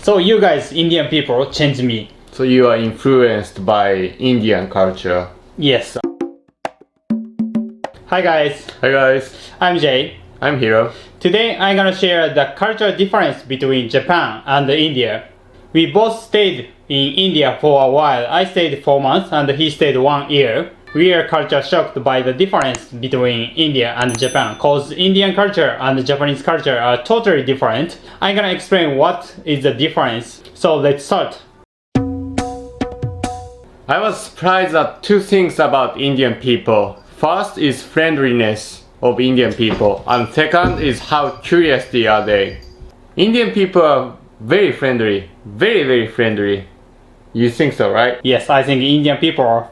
So you guys, Indian people, changed me. So you are influenced by Indian culture. Yes. Hi guys, Hi guys, I'm Jay. I'm Hiro. Today I'm gonna share the cultural difference between Japan and India. We both stayed in India for a while. I stayed 4 months and he stayed 1 year. We are culture shocked by the difference between India and Japan, cause Indian culture and Japanese culture are totally different. I'm gonna explain what is the difference. So let's start. I was surprised at two things about Indian people. First is friendliness of Indian people, and second is how curious they are. Indian people are very friendly, very friendly. You think so, right? Yes, I think Indian people are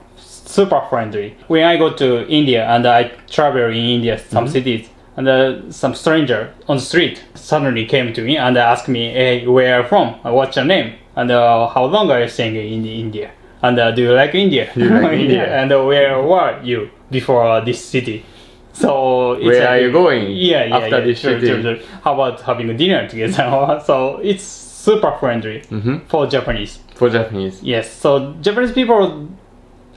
super friendly. When I go to India and I travel in India, some cities, and some stranger on the street suddenly came to me and asked me, hey, where are you from? What's your name? And how long are you staying in India? And do you like India? You like India? And where were you before this city? So it's Where are you going after this sure. How about having dinner together? So it's super friendly for Japanese. For Japanese. Yes, so Japanese people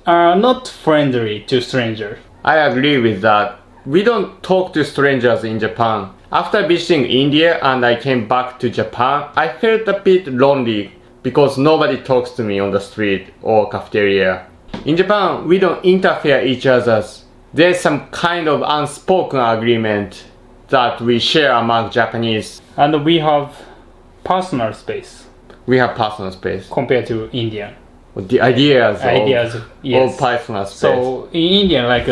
are not friendly to strangers. I agree with that. We don't talk to strangers in Japan. After visiting India and I came back to Japan, I felt a bit lonely because nobody talks to me on the street or cafeteria. In Japan, we don't interfere each other's. There's some kind of unspoken agreement that we share among Japanese. And we have personal space We have personal space. compared to India. The ideas Ideas, yes. of personal space. So in India, like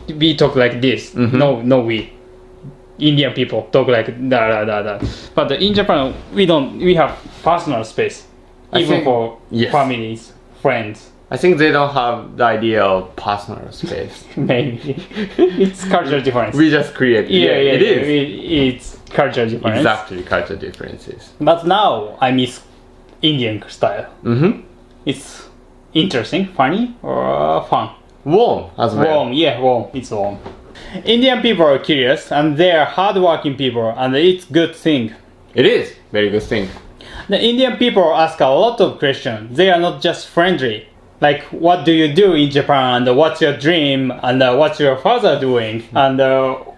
we talk like this. No, we Indian people talk like da. But in Japan, we have personal space, I even think- for yes. families, friends. I think they don't have the idea of personal space. Maybe it's cultural difference. We just create. It is. It's cultural difference. Exactly, culture differences. But now I miss Indian style. It's interesting, funny, or fun. Warm as well. Warm. It's warm. Indian people are curious and they are hardworking people, and it's good thing. It is very good thing. The Indian people ask a lot of questions. They are not just friendly. Like, what do you do in Japan? And what's your dream? And what's your father doing? And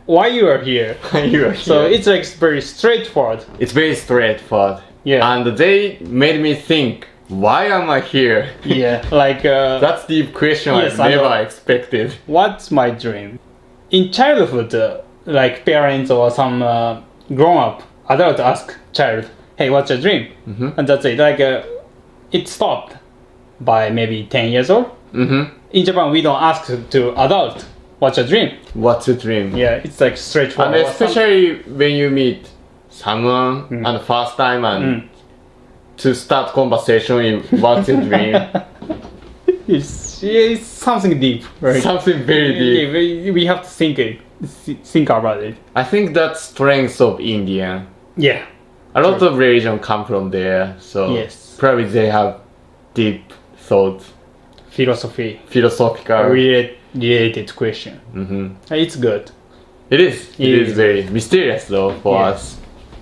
why you are here? So it's like very straightforward. It's very straightforward. Yeah. And they made me think, why am I here? Yeah, like That's the question Yes, I I know. never expected. what's my dream? In childhood, like parents or some grown-up adult ask child, hey, what's your dream? And that's it. Like it stopped by maybe 10 years old. In Japan, we don't ask to adult, what's your dream? What's a dream? Yeah, it's like straightforward. And especially when you meet someone and the first time and to start conversation in what's your dream. It's something deep, right? Something very deep. We have to think about it. I think that's strength of India. Yeah. A lot of religion come from there, so Yes. probably they have deep thoughts, Philosophy philosophical. related question. It's good. It is. It It is is. very mysterious though for Yeah. us.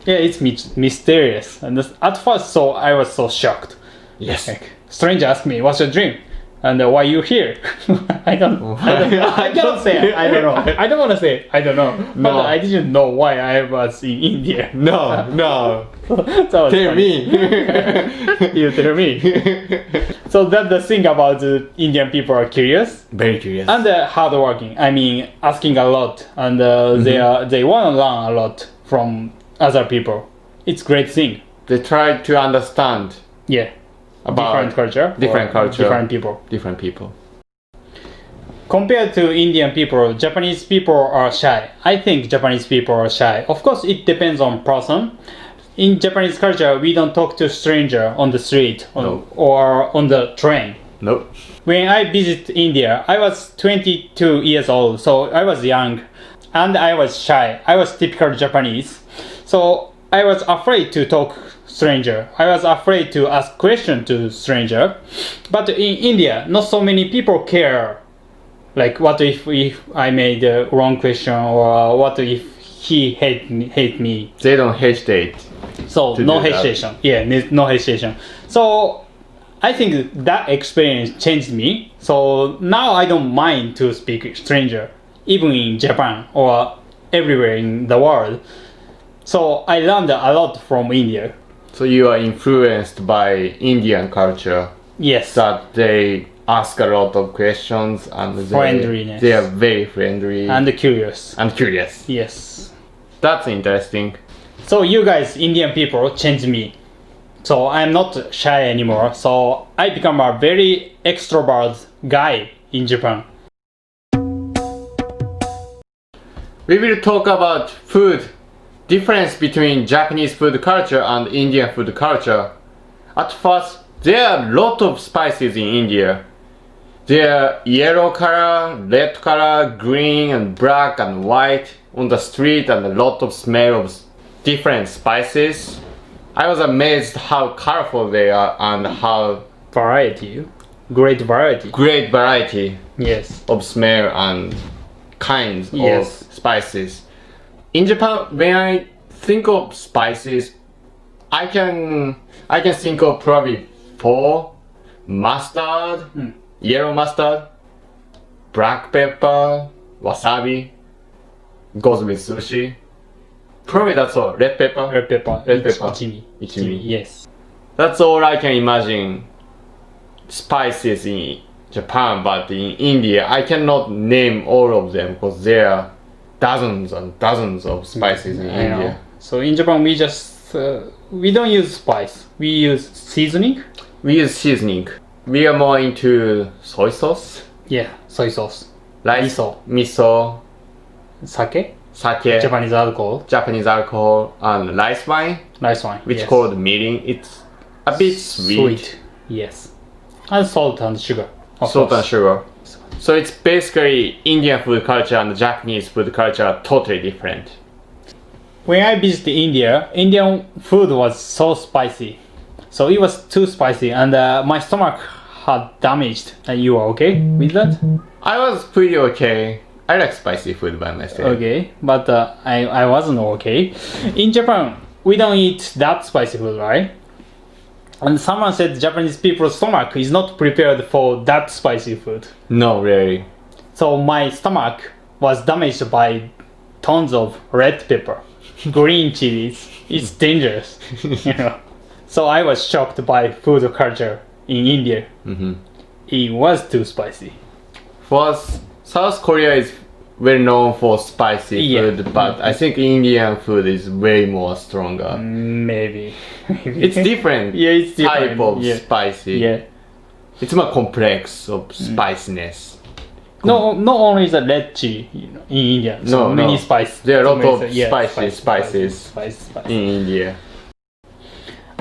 Yeah, it's mysterious. And at first, so I was so shocked. Yes. Like, stranger asked me, "What's your dream?" And why you here? I cannot say. I don't know. I don't want to say. I don't know. But No. I didn't know why I was in India. No. That was Tell funny. me. You tell me. So that's the thing about the Indian people are curious Very curious. and hardworking. I mean, asking a lot, and they want to learn a lot from other people. It's great thing. They try to understand Yeah. about Different culture. different or culture. Different people. different people. Compared to Indian people, Japanese people are shy. I think Japanese people are shy. Of course, it depends on person. In Japanese culture, we don't talk to stranger on the street or on the train. Nope. When I visit India, I was 22 years old, so I was young and I was shy. I was typical Japanese. So I was afraid to talk stranger. I was afraid to ask question to stranger. But in India, not so many people care. Like, what if I made a wrong question, or what if he hate me. They don't hesitate. So To no do that. hesitation. Yeah, no hesitation. So I think that experience changed me. So now I don't mind to speak stranger, even in Japan or everywhere in the world. So I learned a lot from India. So you are influenced by Indian culture. Yes. That they ask a lot of questions and Friendliness. they are very friendly And curious. and curious. Yes. That's interesting. So you guys, Indian people, changed me. So I'm not shy anymore. So I become a very extrovert guy in Japan. We will talk about food. Difference between Japanese food culture and Indian food culture. At first, there are a lot of spices in India. There are yellow color, red color, green and black and white on the street and a lot of smell of different spices. I was amazed how colorful they are and how Variety. Great variety. great variety Yes. of smell and kinds Yes. of spices. In Japan, when I think of spices, I can think of probably 4: mustard, yellow mustard, black pepper, wasabi, goes with sushi. Probably that's all. Red pepper. Red pepper. Red pepper. Ichimi. Ichimi. Yes. That's all I can imagine spices in Japan, but in India I cannot name all of them because there are dozens and dozens of spices in I know. India. So in Japan we just we don't use spice. We use seasoning. We use seasoning. We are more into soy sauce, Yeah, soy sauce, rice, Miso. miso, sake, sake, Japanese alcohol, Japanese alcohol, and rice wine, rice wine, which yes. called mirin. It's a bit sweet. Yes, and salt and sugar. of Salt and course. sugar. So it's basically Indian food culture and Japanese food culture are totally different. When I visited India, Indian food was so spicy. So it was too spicy and my stomach had damaged. And you are okay with that? I was pretty okay. I like spicy food by myself. Okay, but I wasn't okay. In Japan, we don't eat that spicy food, right? And someone said Japanese people's stomach is not prepared for that spicy food. No, really. So my stomach was damaged by tons of red pepper, green chilies. It's dangerous, you know. So I was shocked by food culture in India. It was too spicy. For us, South Korea is well known for spicy Yeah. food, but I think Indian food is way more stronger. Maybe. It's different. Yeah, it's different. Type of Yeah. spicy. Yeah. It's more complex of spiciness. No, not only the red chili, you know, in India. So No, many no. spices. There are a lot So of many- yeah, spices Spice. in India.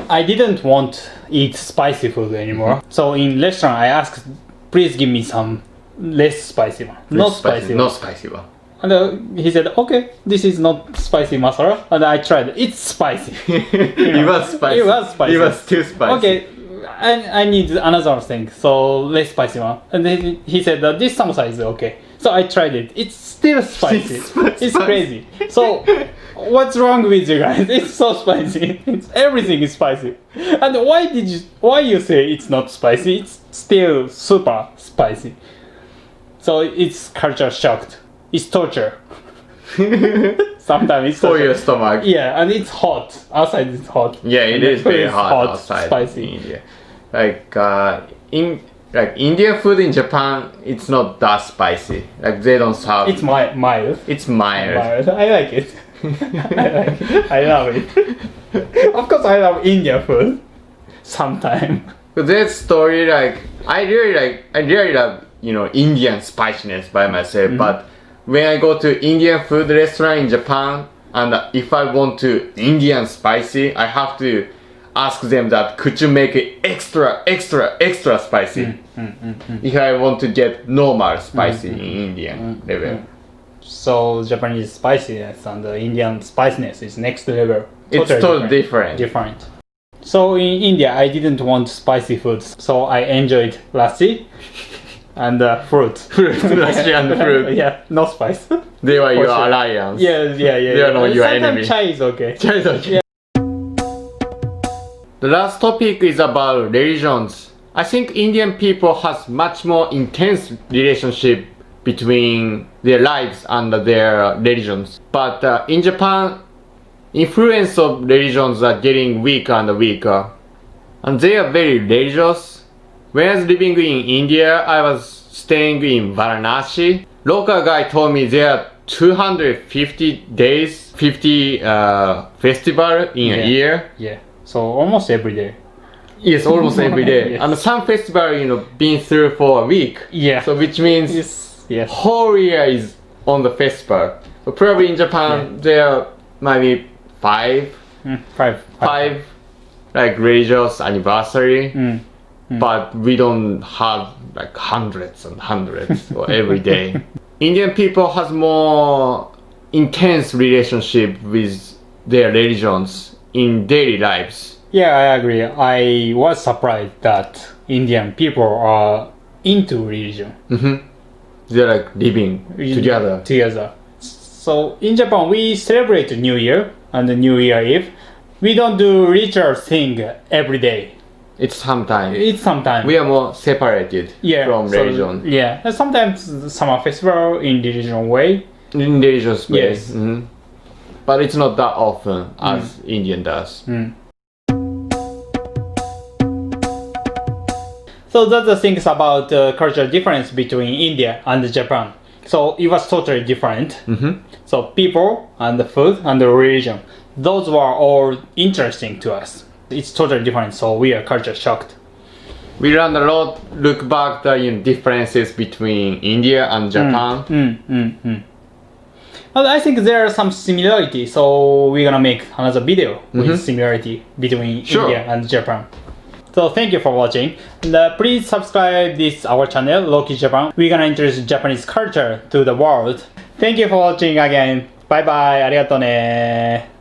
I didn't want eat spicy food anymore. So in restaurant, I asked, please give me some less spicy one, not spicy one. Not spicy one. And he said, okay, this is not spicy masala. And I tried. It's spicy. It was spicy. It was spicy. It was too spicy. Okay, I need another thing, so less spicy one. And then he said that this samosa is okay. So I tried it. It's still spicy. It's crazy. So what's wrong with you guys? It's so spicy. Everything is spicy. And why you say it's not spicy? It's still super spicy. So it's culture shocked. It's torture. Sometimes it's For torture. your stomach. Yeah, and it's hot. Outside it's hot. Yeah, it is very hot outside spicy. in India. Indian food in Japan, it's not that spicy. Like they don't serve. It's mild. It's mild. Mild. I like it. I like it. I love it. Of course, I love Indian food. Sometime. But that story, I really love Indian spiciness by myself. But when I go to Indian food restaurant in Japan, and if I want to Indian spicy, I have to ask them that could you make it extra spicy if I want to get normal spicy in Indian level. So Japanese spiciness and the Indian spiciness is next level. It's totally different. Different. So in India, I didn't want spicy foods, so I enjoyed lassi. and fruit. Fruit, Russian fruit. Yeah, no spice. They were your sure. alliance. Yeah. They are not your Sometimes enemy. chai is okay. Yeah. The last topic is about religions. I think Indian people has much more intense relationship between their lives and their religions. But in Japan, influence of religions are getting weaker and weaker. And they are very religious. When I was living in India, I was staying in Varanasi. Local guy told me there are 250 days, 50 festival in a year. Yeah. So almost every day. Yes, almost every day. Yes. And some festival, been through for a week. Yeah. So which means Yes. whole year is on the festival. But probably in Japan, there are maybe five like religious anniversary. But we don't have like hundreds and hundreds or every day. Indian people has more intense relationship with their religions in daily lives. Yeah, I agree. I was surprised that Indian people are into religion. They're like living together. So in Japan, we celebrate New Year and the New Year Eve. We don't do ritual thing every day. It's sometimes. It's sometimes. We are more separated from religion. Yeah, and sometimes summer festival in religion way. In religious way. Yes. But it's not that often as Indian does. So that's the things about cultural difference between India and Japan. So it was totally different. So people and the food and the religion, those were all interesting to us. It's totally different, so we are culture shocked. We learned a lot. Look back the differences between India and Japan. But I think there are some similarity, so we're gonna make another video with similarity between India and Japan. So thank you for watching. And, please subscribe this our channel, Loki Japan. We're gonna introduce Japanese culture to the world. Thank you for watching again. Bye bye. ありがとうね